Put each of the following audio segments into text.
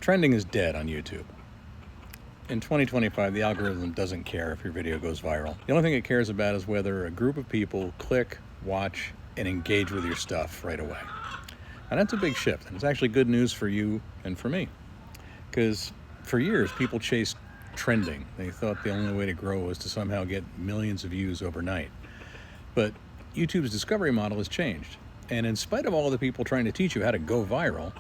Trending is dead on YouTube. In 2025, the algorithm doesn't care if your video goes viral. The only thing it cares about is whether a group of people click, watch, and engage with your stuff right away. And that's a big shift, and it's actually good news for you and for me. Because for years, people chased trending. They thought the only way to grow was to somehow get millions of views overnight. But YouTube's discovery model has changed. And in spite of all the people trying to teach you how to go viral,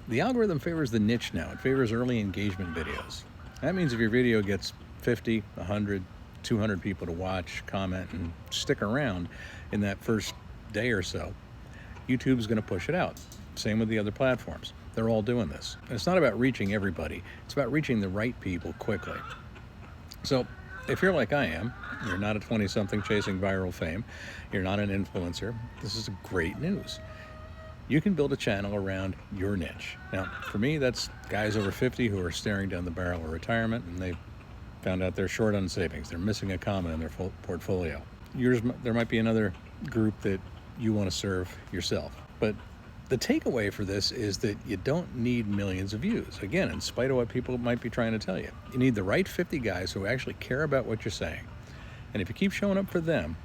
the algorithm favors the niche now. It favors early engagement videos. That means if your video gets 50, 100, 200 people to watch, comment, and stick around in that first day or so, YouTube's going to push it out. Same with the other platforms. They're all doing this. And it's not about reaching everybody. It's about reaching the right people quickly. So if you're like I am, you're not a 20-something chasing viral fame, you're not an influencer, this is great news. You can build a channel around your niche. Now, for me, that's guys over 50 who are staring down the barrel of retirement, and they found out they're short on savings. They're missing a comma in their portfolio. There might be another group that you want to serve yourself. But the takeaway for this is that you don't need millions of views. Again, in spite of what people might be trying to tell you. You need the right 50 guys who actually care about what you're saying. And if you keep showing up for them,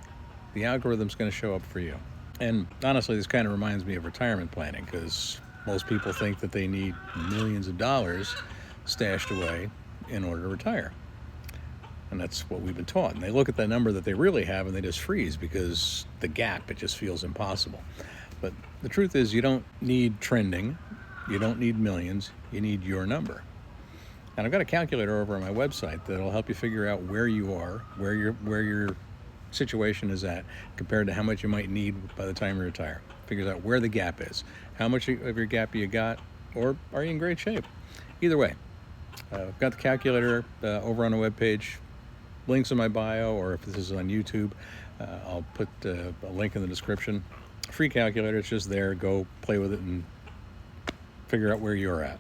the algorithm's going to show up for you. And honestly, this kind of reminds me of retirement planning, because most people think that they need millions of dollars stashed away in order to retire. And that's what we've been taught. And they look at the number that they really have and they just freeze, because the gap, it just feels impossible. But the truth is, you don't need trending, you don't need millions, you need your number. And I've got a calculator over on my website that'll help you figure out where you are, where your situation is at compared to how much you might need by the time you retire. Figures out where the gap is, how much of your gap you got, or are you in great shape? Either way, I've got the calculator over on the webpage, links in my bio, or if this is on YouTube, I'll put a link in the description. Free calculator, it's just there. Go play with it and figure out where you're at.